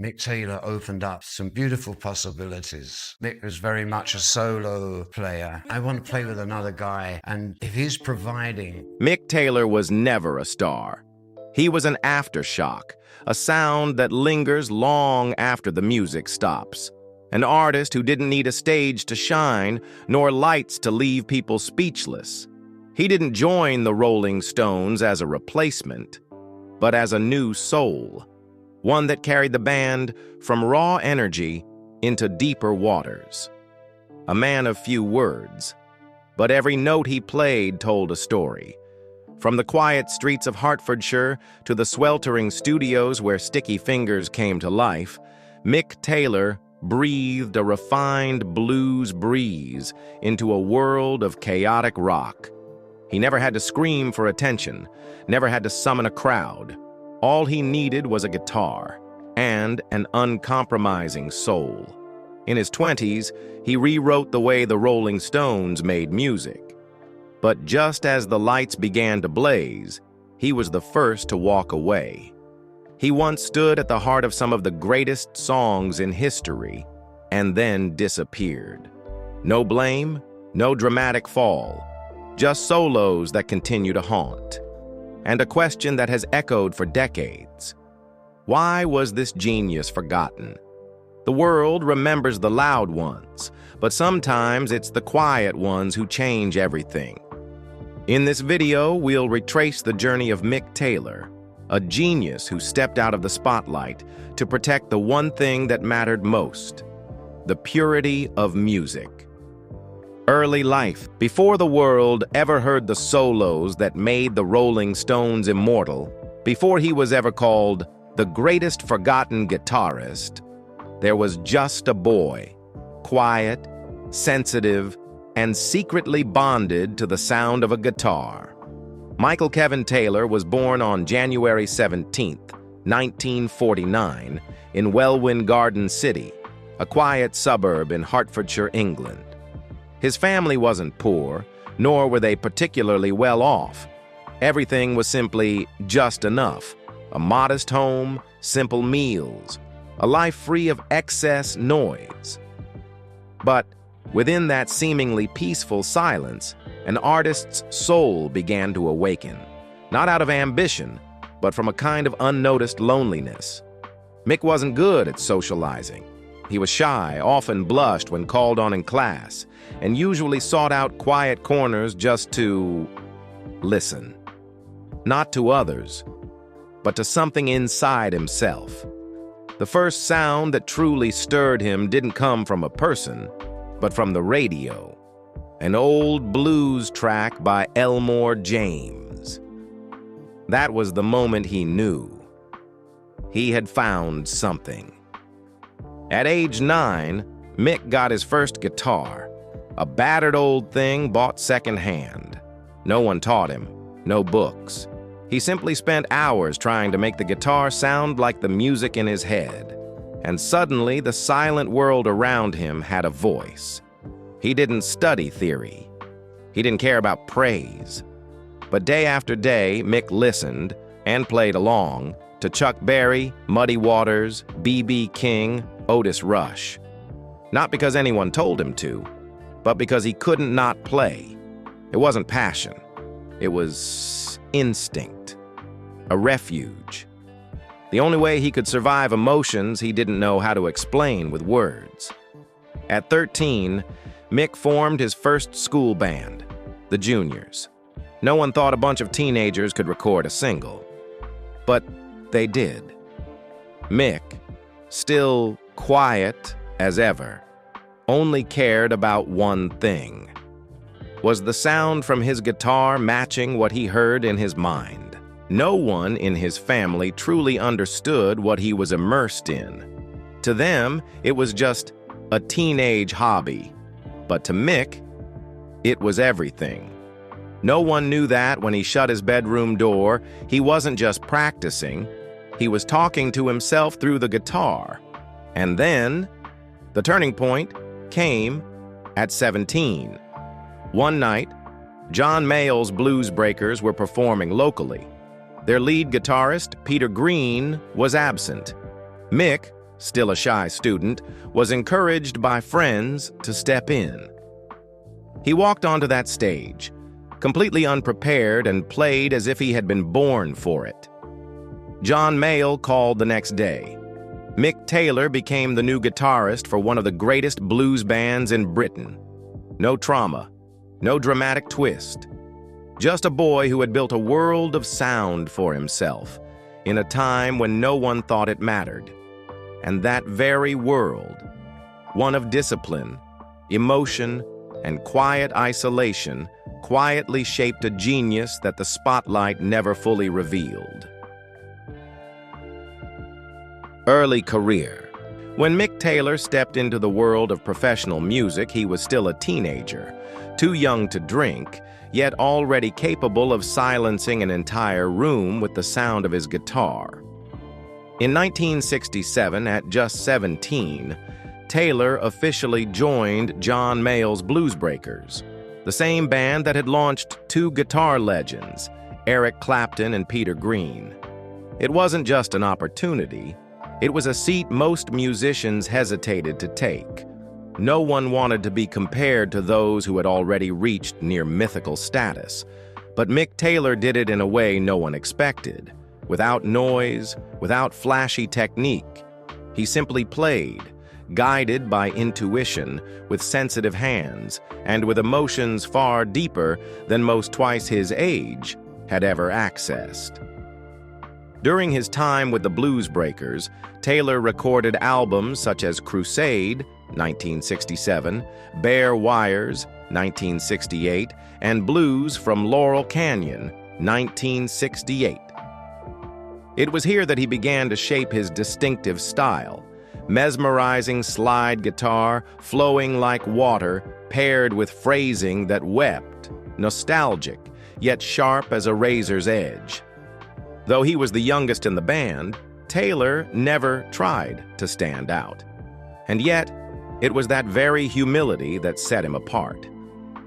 Mick Taylor opened up some beautiful possibilities. Mick was very much a solo player. I want to play with another guy, and if he's providing... Mick Taylor was never a star. He was an aftershock, a sound that lingers long after the music stops. An artist who didn't need a stage to shine, nor lights to leave people speechless. He didn't join the Rolling Stones as a replacement, but as a new soul. One that carried the band from raw energy into deeper waters. A man of few words, but every note he played told a story. From the quiet streets of Hertfordshire to the sweltering studios where Sticky Fingers came to life, Mick Taylor breathed a refined blues breeze into a world of chaotic rock. He never had to scream for attention, never had to summon a crowd. All he needed was a guitar and an uncompromising soul. In his 20s, he rewrote the way the Rolling Stones made music. But just as the lights began to blaze, he was the first to walk away. He once stood at the heart of some of the greatest songs in history and then disappeared. No blame, no dramatic fall, just solos that continue to haunt. And a question that has echoed for decades. Why was this genius forgotten? The world remembers the loud ones, but sometimes it's the quiet ones who change everything. In this video, we'll retrace the journey of Mick Taylor, a genius who stepped out of the spotlight to protect the one thing that mattered most, the purity of music. Early life. Before the world ever heard the solos that made the Rolling Stones immortal, before he was ever called the greatest forgotten guitarist, there was just a boy, quiet, sensitive, and secretly bonded to the sound of a guitar. Michael Kevin Taylor was born on January 17, 1949, in Welwyn Garden City, a quiet suburb in Hertfordshire, England. His family wasn't poor, nor were they particularly well off. Everything was simply just enough. A modest home, simple meals, a life free of excess noise. But within that seemingly peaceful silence, an artist's soul began to awaken, not out of ambition, but from a kind of unnoticed loneliness. Mick wasn't good at socializing. He was shy, often blushed when called on in class, and usually sought out quiet corners just to listen. Not to others, but to something inside himself. The first sound that truly stirred him didn't come from a person, but from the radio. An old blues track by Elmore James. That was the moment he knew. He had found something. At age 9, Mick got his first guitar, a battered old thing bought secondhand. No one taught him, no books. He simply spent hours trying to make the guitar sound like the music in his head. And suddenly, the silent world around him had a voice. He didn't study theory. He didn't care about praise. But day after day, Mick listened and played along to Chuck Berry, Muddy Waters, B.B. King, Otis Rush. Not because anyone told him to, but because he couldn't not play. It wasn't passion. It was instinct, a refuge. The only way he could survive emotions he didn't know how to explain with words. At 13, Mick formed his first school band, the Juniors. No one thought a bunch of teenagers could record a single. But they did. Mick, still quiet as ever, only cared about one thing. Was the sound from his guitar matching what he heard in his mind? No one in his family truly understood what he was immersed in. To them, it was just a teenage hobby. But to Mick, it was everything. No one knew that when he shut his bedroom door, he wasn't just practicing, he was talking to himself through the guitar. And then, the turning point came at 17. One night, John Mayall's Bluesbreakers were performing locally. Their lead guitarist, Peter Green, was absent. Mick, still a shy student, was encouraged by friends to step in. He walked onto that stage, completely unprepared, and played as if he had been born for it. John Mayall called the next day. Mick Taylor became the new guitarist for one of the greatest blues bands in Britain. No trauma, no dramatic twist. Just a boy who had built a world of sound for himself in a time when no one thought it mattered. And that very world, one of discipline, emotion, and quiet isolation, quietly shaped a genius that the spotlight never fully revealed. Early career. When Mick Taylor stepped into the world of professional music, he was still a teenager, too young to drink, yet already capable of silencing an entire room with the sound of his guitar. In 1967, at just 17, Taylor officially joined John Mayall's Bluesbreakers, the same band that had launched two guitar legends, Eric Clapton and Peter Green. It wasn't just an opportunity, it was a seat most musicians hesitated to take. No one wanted to be compared to those who had already reached near mythical status, but Mick Taylor did it in a way no one expected, without noise, without flashy technique. He simply played, guided by intuition, with sensitive hands, and with emotions far deeper than most twice his age had ever accessed. During his time with the Bluesbreakers, Taylor recorded albums such as Crusade, 1967, Bare Wires, 1968, and Blues from Laurel Canyon, 1968. It was here that he began to shape his distinctive style, mesmerizing slide guitar, flowing like water, paired with phrasing that wept, nostalgic, yet sharp as a razor's edge. Though he was the youngest in the band, Taylor never tried to stand out. And yet, it was that very humility that set him apart.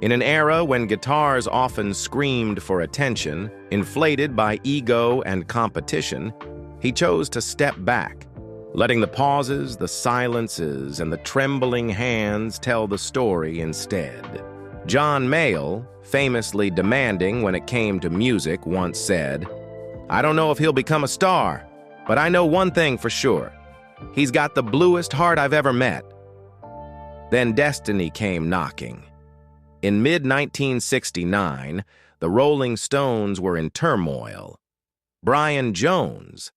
In an era when guitars often screamed for attention, inflated by ego and competition, he chose to step back, letting the pauses, the silences, and the trembling hands tell the story instead. John Mayall, famously demanding when it came to music, once said, "I don't know if he'll become a star, but I know one thing for sure. He's got the bluest heart I've ever met." Then destiny came knocking. In mid-1969, the Rolling Stones were in turmoil. Brian Jones,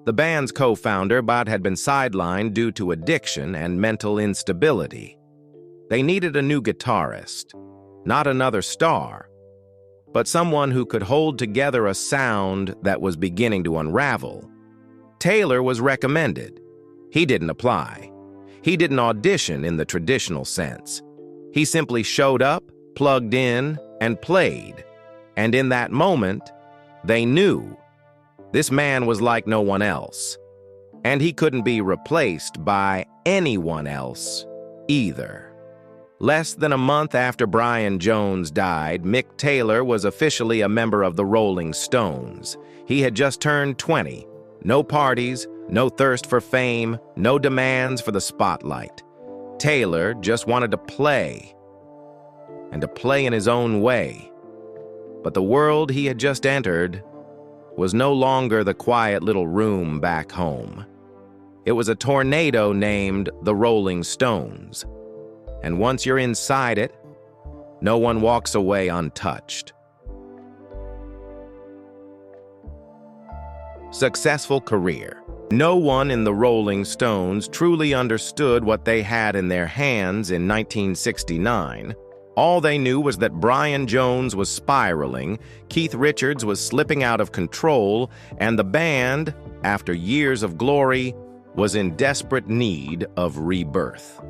the band's co-founder, but had been sidelined due to addiction and mental instability. They needed a new guitarist, not another star, but someone who could hold together a sound that was beginning to unravel. Taylor was recommended. He didn't apply. He didn't audition in the traditional sense. He simply showed up, plugged in, and played. And in that moment, they knew this man was like no one else. And he couldn't be replaced by anyone else either. Less than a month after Brian Jones died, Mick Taylor was officially a member of the Rolling Stones. He had just turned 20. No parties, no thirst for fame, no demands for the spotlight. Taylor just wanted to play, and to play in his own way. But the world he had just entered was no longer the quiet little room back home. It was a tornado named the Rolling Stones. And once you're inside it, no one walks away untouched. Successful career. No one in the Rolling Stones truly understood what they had in their hands in 1969. All they knew was that Brian Jones was spiraling, Keith Richards was slipping out of control, and the band, after years of glory, was in desperate need of rebirth.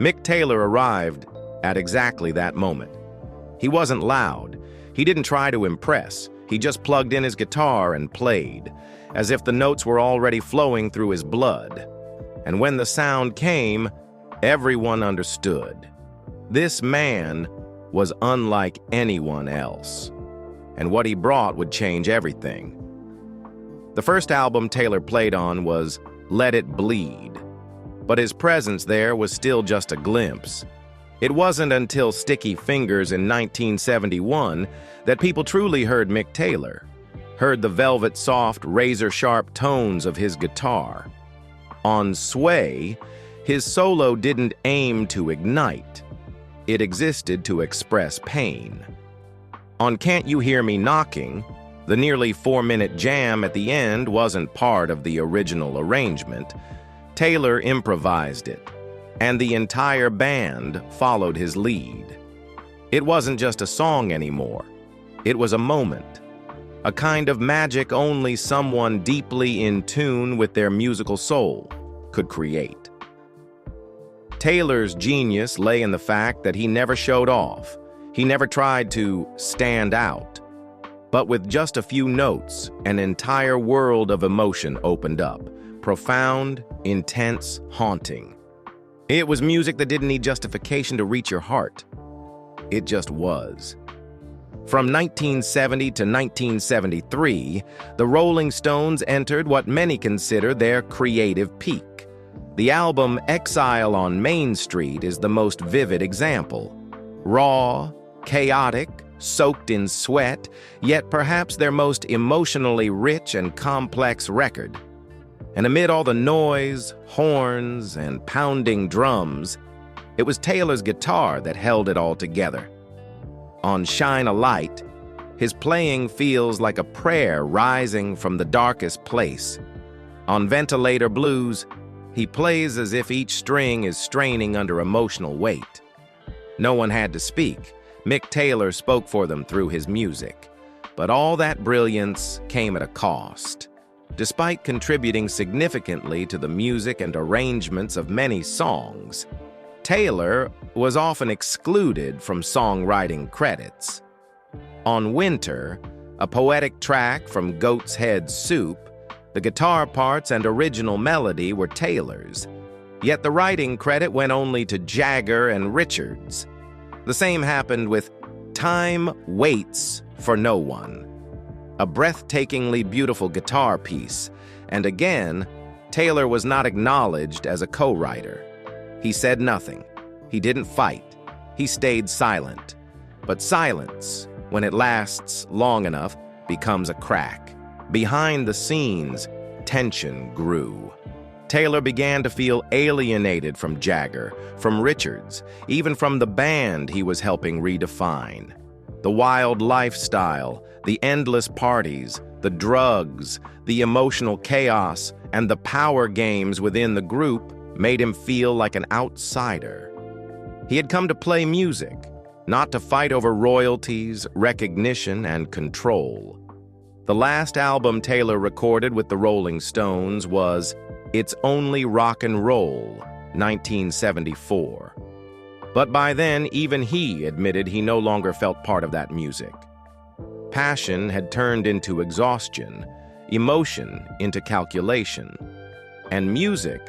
Mick Taylor arrived at exactly that moment. He wasn't loud. He didn't try to impress. He just plugged in his guitar and played, as if the notes were already flowing through his blood. And when the sound came, everyone understood. This man was unlike anyone else, and what he brought would change everything. The first album Taylor played on was let it bleed. But his presence there was still just a glimpse. It wasn't until Sticky Fingers in 1971 that people truly heard Mick Taylor, heard the velvet soft, razor-sharp tones of his guitar. On Sway, his solo didn't aim to ignite. It existed to express pain. On Can't You Hear Me Knocking, the nearly 4-minute jam at the end wasn't part of the original arrangement. Taylor improvised it, and the entire band followed his lead. It wasn't just a song anymore. It was a moment, a kind of magic only someone deeply in tune with their musical soul could create. Taylor's genius lay in the fact that he never showed off. He never tried to stand out. But with just a few notes, an entire world of emotion opened up. Profound, intense, haunting. It was music that didn't need justification to reach your heart. It just was. From 1970 to 1973, the Rolling Stones entered what many consider their creative peak. The album Exile on Main Street is the most vivid example. Raw, chaotic, soaked in sweat, yet perhaps their most emotionally rich and complex record. And amid all the noise, horns, and pounding drums, it was Taylor's guitar that held it all together. On Shine a Light, his playing feels like a prayer rising from the darkest place. On Ventilator Blues, he plays as if each string is straining under emotional weight. No one had to speak. Mick Taylor spoke for them through his music. But all that brilliance came at a cost. Despite contributing significantly to the music and arrangements of many songs, Taylor was often excluded from songwriting credits. On Winter, a poetic track from Goat's Head Soup, the guitar parts and original melody were Taylor's, yet the writing credit went only to Jagger and Richards. The same happened with Time Waits for No One, a breathtakingly beautiful guitar piece, and again, Taylor was not acknowledged as a co-writer. He said nothing. He didn't fight. He stayed silent. But silence, when it lasts long enough, becomes a crack. Behind the scenes, tension grew. Taylor began to feel alienated from Jagger, from Richards, even from the band he was helping redefine. The wild lifestyle, the endless parties, the drugs, the emotional chaos, and the power games within the group made him feel like an outsider. He had come to play music, not to fight over royalties, recognition, and control. The last album Taylor recorded with the Rolling Stones was It's Only Rock and Roll, 1974. But by then, even he admitted he no longer felt part of that music. Passion had turned into exhaustion, emotion into calculation, and music,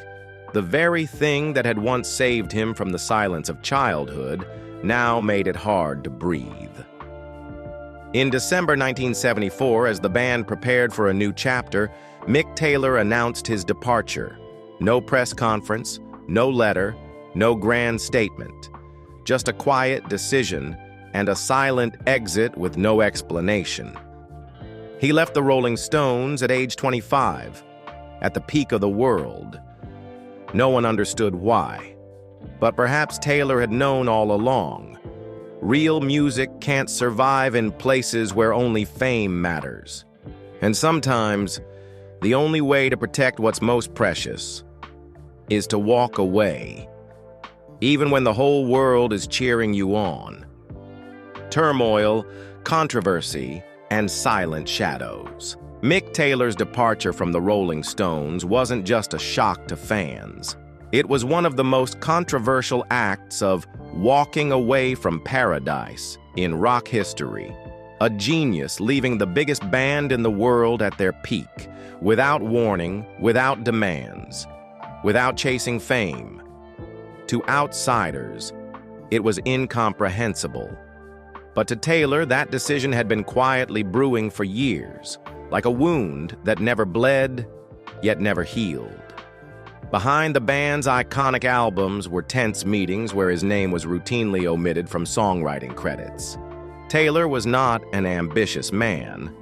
the very thing that had once saved him from the silence of childhood, now made it hard to breathe. In December 1974, as the band prepared for a new chapter, Mick Taylor announced his departure. No press conference, no letter, no grand statement. Just a quiet decision and a silent exit with no explanation. He left the Rolling Stones at age 25, at the peak of the world. No one understood why, but perhaps Taylor had known all along. Real music can't survive in places where only fame matters. And sometimes, the only way to protect what's most precious is to walk away, even when the whole world is cheering you on. Turmoil, controversy, and silent shadows. Mick Taylor's departure from the Rolling Stones wasn't just a shock to fans. It was one of the most controversial acts of walking away from paradise in rock history. A genius leaving the biggest band in the world at their peak, without warning, without demands, without chasing fame. To outsiders, it was incomprehensible. But to Taylor, that decision had been quietly brewing for years, like a wound that never bled, yet never healed. Behind the band's iconic albums were tense meetings where his name was routinely omitted from songwriting credits. Taylor was not an ambitious man,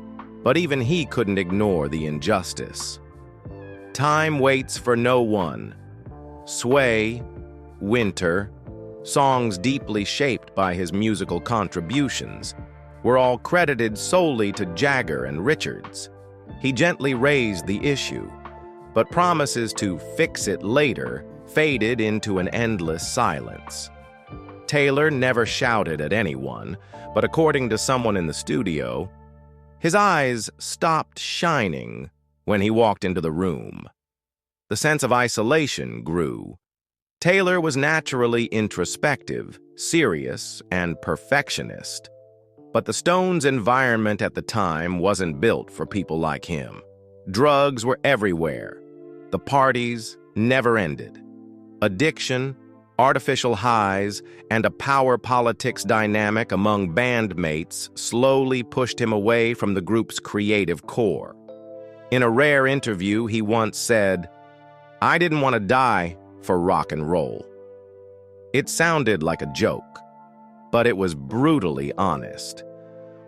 but even he couldn't ignore the injustice. Time Waits for No One, Sway, Winter, songs deeply shaped by his musical contributions, were all credited solely to Jagger and Richards. He gently raised the issue, but promises to fix it later faded into an endless silence. Taylor never shouted at anyone, but according to someone in the studio, his eyes stopped shining when he walked into the room. The sense of isolation grew. Taylor was naturally introspective, serious, and perfectionist, but the Stones' environment at the time wasn't built for people like him. Drugs were everywhere. The parties never ended. Addiction, artificial highs, and a power politics dynamic among bandmates slowly pushed him away from the group's creative core. In a rare interview, he once said, "I didn't want to die for rock and roll." It sounded like a joke, but it was brutally honest.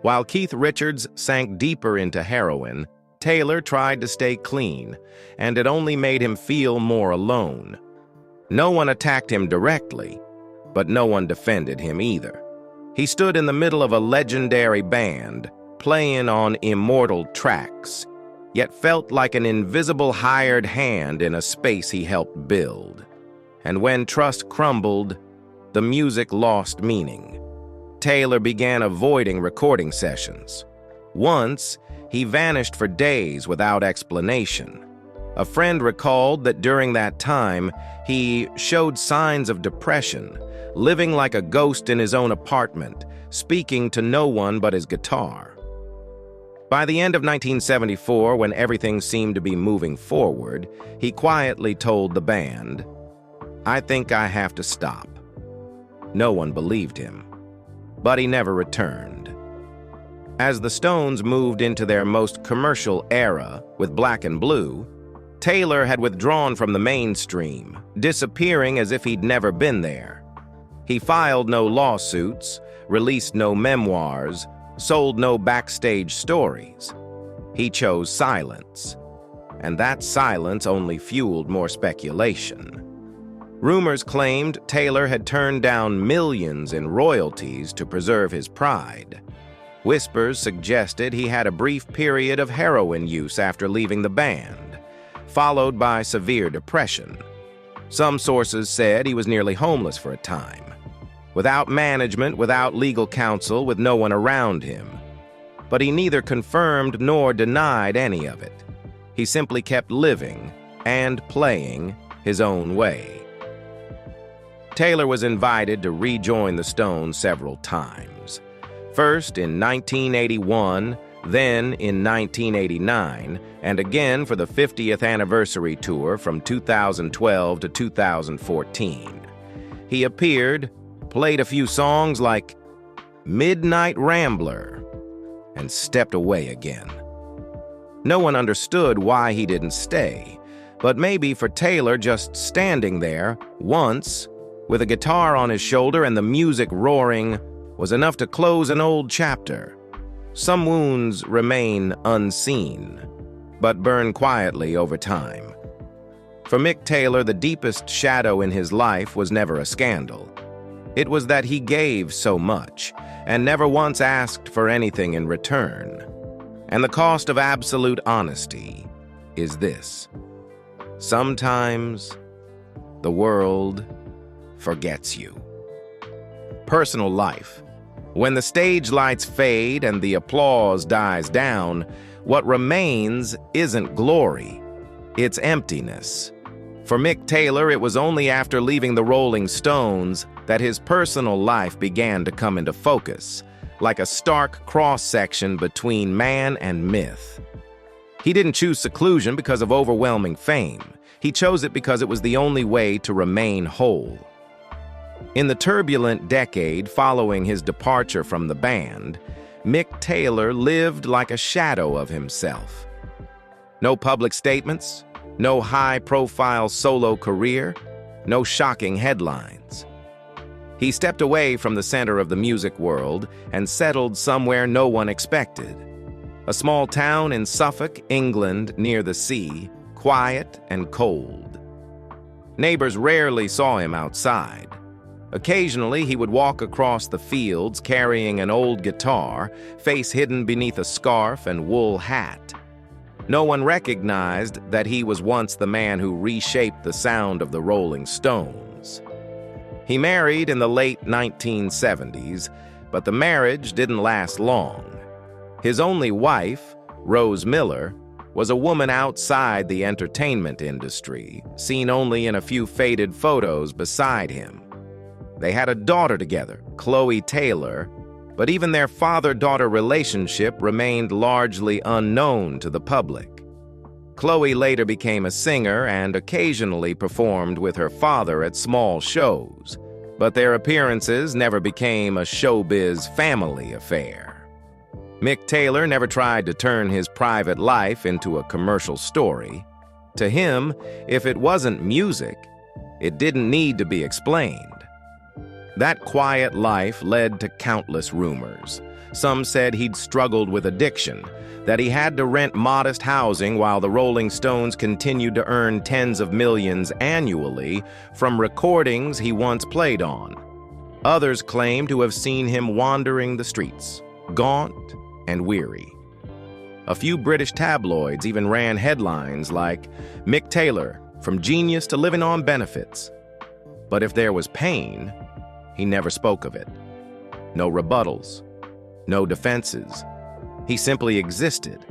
While Keith Richards sank deeper into heroin, Taylor tried to stay clean, and it only made him feel more alone. No one attacked him directly, but no one defended him either. He stood in the middle of a legendary band, playing on immortal tracks, yet felt like an invisible hired hand in a space he helped build. And when trust crumbled, the music lost meaning. Taylor began avoiding recording sessions. Once, he vanished for days without explanation. A friend recalled that during that time, he showed signs of depression, living like a ghost in his own apartment, speaking to no one but his guitar. By the end of 1974, when everything seemed to be moving forward, he quietly told the band, "I think I have to stop." No one believed him, but he never returned. As the Stones moved into their most commercial era with Black and Blue, Taylor had withdrawn from the mainstream, disappearing as if he'd never been there. He filed no lawsuits, released no memoirs, sold no backstage stories. He chose silence, and that silence only fueled more speculation. Rumors claimed Taylor had turned down millions in royalties to preserve his pride. Whispers suggested he had a brief period of heroin use after leaving the band, followed by severe depression. Some sources said he was nearly homeless for a time, without management, without legal counsel, with no one around him. But he neither confirmed nor denied any of it. He simply kept living and playing his own way. Taylor was invited to rejoin the Stones several times. First in 1981, then in 1989, and again for the 50th anniversary tour from 2012 to 2014. He appeared, played a few songs like Midnight Rambler, and stepped away again. No one understood why he didn't stay, but maybe for Taylor, just standing there once, with a guitar on his shoulder and the music roaring, was enough to close an old chapter. Some wounds remain unseen, but burn quietly over time. For Mick Taylor, the deepest shadow in his life was never a scandal. It was that he gave so much and never once asked for anything in return. And the cost of absolute honesty is this: sometimes the world forgets you. Personal life. When the stage lights fade and the applause dies down, what remains isn't glory, it's emptiness. For Mick Taylor, it was only after leaving the Rolling Stones that his personal life began to come into focus, like a stark cross-section between man and myth. He didn't choose seclusion because of overwhelming fame. He chose it because it was the only way to remain whole. In the turbulent decade following his departure from the band, Mick Taylor lived like a shadow of himself. No public statements, No high-profile solo career, no shocking headlines. He stepped away from the center of the music world and settled somewhere no one expected. A small town in Suffolk, England, near the sea, quiet and cold. Neighbors rarely saw him outside. Occasionally, he would walk across the fields carrying an old guitar, face hidden beneath a scarf and wool hat. No one recognized that he was once the man who reshaped the sound of the Rolling Stones. He married in the late 1970s, but the marriage didn't last long. His only wife, Rose Miller, was a woman outside the entertainment industry, seen only in a few faded photos beside him. They had a daughter together, Chloe Taylor, but even their father-daughter relationship remained largely unknown to the public. Chloe later became a singer and occasionally performed with her father at small shows, but their appearances never became a showbiz family affair. Mick Taylor never tried to turn his private life into a commercial story. To him, if it wasn't music, it didn't need to be explained. That quiet life led to countless rumors. Some said he'd struggled with addiction, that he had to rent modest housing while the Rolling Stones continued to earn tens of millions annually from recordings he once played on. Others claimed to have seen him wandering the streets, gaunt and weary. A few British tabloids even ran headlines like, "Mick Taylor, from genius to living on benefits." But if there was pain, he never spoke of it. No rebuttals, no defenses. He simply existed,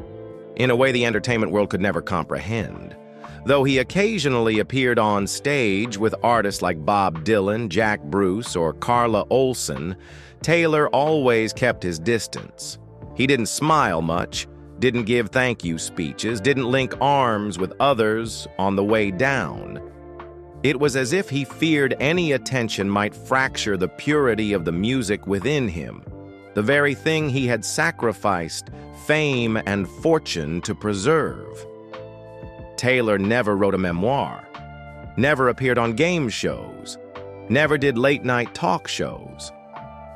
in a way the entertainment world could never comprehend. Though he occasionally appeared on stage with artists like Bob Dylan, Jack Bruce, or Carla Olson, Taylor always kept his distance. He didn't smile much, didn't give thank you speeches, didn't link arms with others on the way down. It was as if he feared any attention might fracture the purity of the music within him, the very thing he had sacrificed fame and fortune to preserve. Taylor never wrote a memoir, never appeared on game shows, never did late-night talk shows.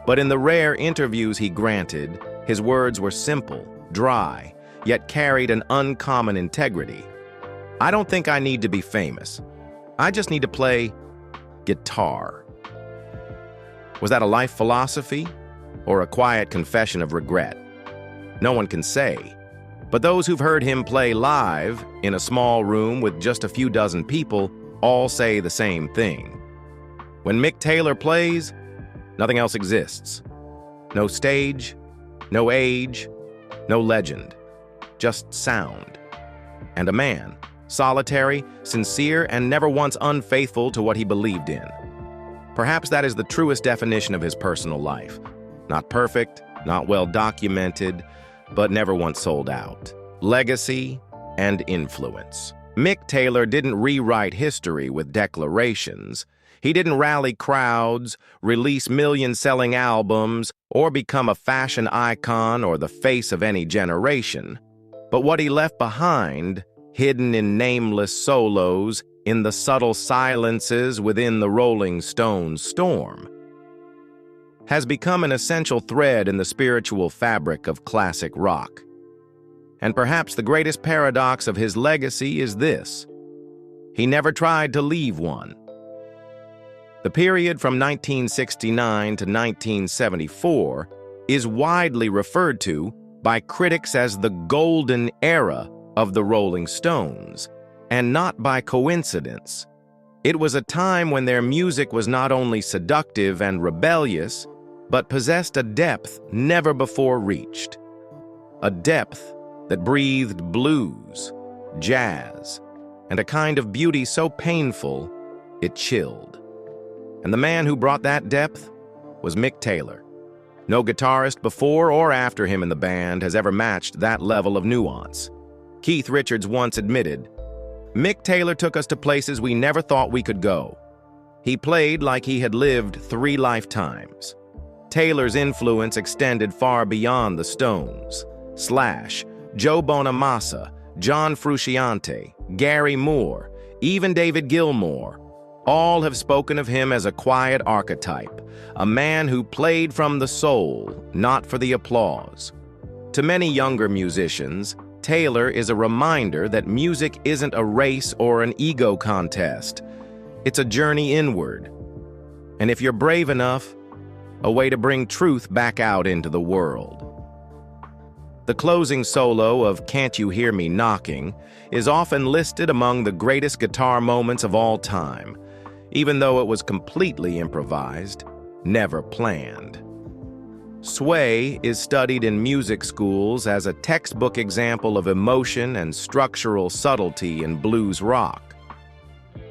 But in the rare interviews he granted, his words were simple, dry, yet carried an uncommon integrity. "I don't think I need to be famous. I just need to play guitar." Was that a life philosophy or a quiet confession of regret? No one can say. But those who've heard him play live in a small room with just a few dozen people all say the same thing. When Mick Taylor plays, nothing else exists. No stage, no age, no legend, just sound. And a man, solitary, sincere, and never once unfaithful to what he believed in. Perhaps that is the truest definition of his personal life. Not perfect, not well documented, but never once sold out. Legacy and influence. Mick Taylor didn't rewrite history with declarations. He didn't rally crowds, release million-selling albums, or become a fashion icon or the face of any generation. But what he left behind, hidden in nameless solos, in the subtle silences within the Rolling Stones storm, has become an essential thread in the spiritual fabric of classic rock. And perhaps the greatest paradox of his legacy is this: he never tried to leave one. The period from 1969 to 1974 is widely referred to by critics as the golden era of the Rolling Stones, and not by coincidence. It was a time when their music was not only seductive and rebellious, but possessed a depth never before reached. A depth that breathed blues, jazz, and a kind of beauty so painful it chilled. And the man who brought that depth was Mick Taylor. No guitarist before or after him in the band has ever matched that level of nuance. Keith Richards once admitted, "Mick Taylor took us to places we never thought we could go. He played like he had lived 3 lifetimes." Taylor's influence extended far beyond the Stones. Slash, Joe Bonamassa, John Frusciante, Gary Moore, even David Gilmour, all have spoken of him as a quiet archetype, a man who played from the soul, not for the applause. To many younger musicians, Taylor is a reminder that music isn't a race or an ego contest. It's a journey inward. And if you're brave enough, a way to bring truth back out into the world. The closing solo of Can't You Hear Me Knocking is often listed among the greatest guitar moments of all time, even though it was completely improvised, never planned. Sway is studied in music schools as a textbook example of emotion and structural subtlety in blues rock.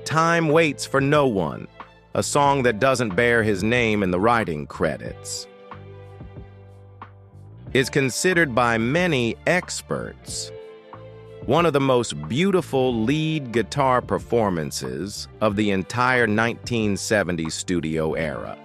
Time Waits for No One, a song that doesn't bear his name in the writing credits, is considered by many experts one of the most beautiful lead guitar performances of the entire 1970s studio era.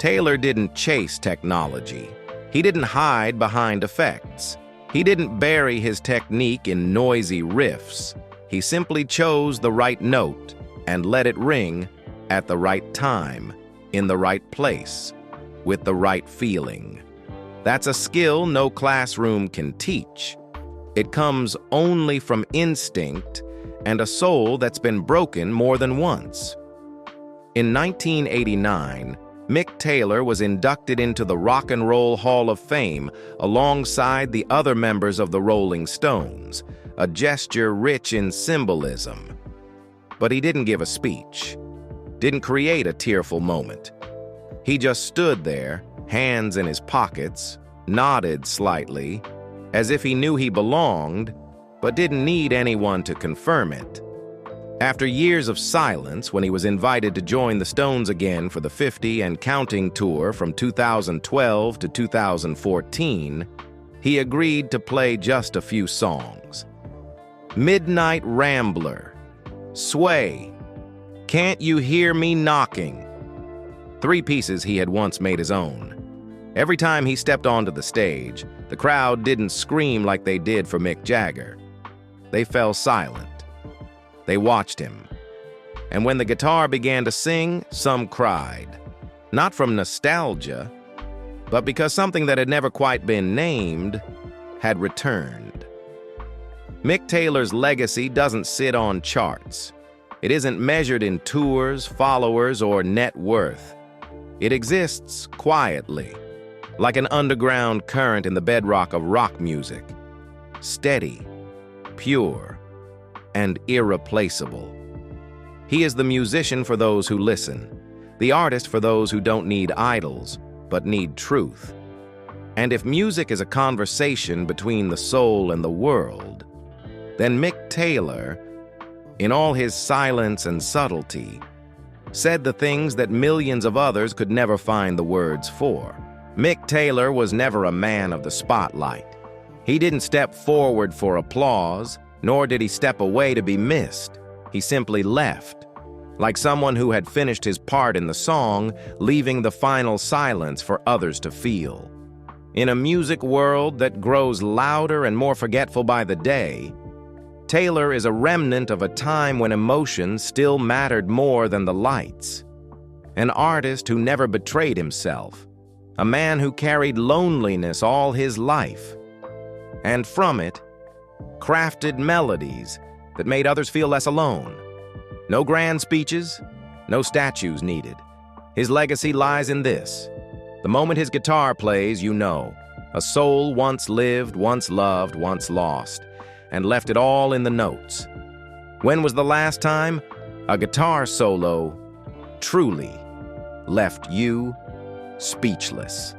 Taylor didn't chase technology. He didn't hide behind effects. He didn't bury his technique in noisy riffs. He simply chose the right note and let it ring at the right time, in the right place, with the right feeling. That's a skill no classroom can teach. It comes only from instinct and a soul that's been broken more than once. In 1989, Mick Taylor was inducted into the Rock and Roll Hall of Fame alongside the other members of the Rolling Stones, a gesture rich in symbolism. But he didn't give a speech, didn't create a tearful moment. He just stood there, hands in his pockets, nodded slightly, as if he knew he belonged, but didn't need anyone to confirm it. After years of silence, when he was invited to join the Stones again for the 50 and Counting tour from 2012 to 2014, he agreed to play just a few songs. Midnight Rambler, Sway, Can't You Hear Me Knocking, 3 pieces he had once made his own. Every time he stepped onto the stage, the crowd didn't scream like they did for Mick Jagger. They fell silent. They watched him. And when the guitar began to sing, some cried. Not from nostalgia, but because something that had never quite been named had returned. Mick Taylor's legacy doesn't sit on charts. It isn't measured in tours, followers, or net worth. It exists quietly, like an underground current in the bedrock of rock music. Steady, pure, and irreplaceable. He is the musician for those who listen, the artist for those who don't need idols, but need truth. And if music is a conversation between the soul and the world, then Mick Taylor, in all his silence and subtlety, said the things that millions of others could never find the words for. Mick Taylor was never a man of the spotlight. He didn't step forward for applause, nor did he step away to be missed. He simply left, like someone who had finished his part in the song, leaving the final silence for others to feel. In a music world that grows louder and more forgetful by the day, Taylor is a remnant of a time when emotion still mattered more than the lights. An artist who never betrayed himself, a man who carried loneliness all his life, and from it, crafted melodies that made others feel less alone. No grand speeches, no statues needed. His legacy lies in this. The moment his guitar plays, you know, a soul once lived, once loved, once lost, and left it all in the notes. When was the last time a guitar solo truly left you speechless?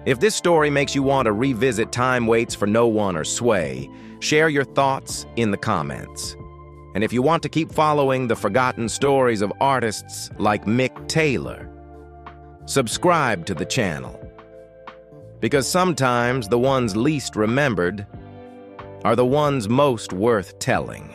If this story makes you want to revisit Time Waits for No One or Sway, share your thoughts in the comments. And if you want to keep following the forgotten stories of artists like Mick Taylor, subscribe to the channel. Because sometimes the ones least remembered are the ones most worth telling.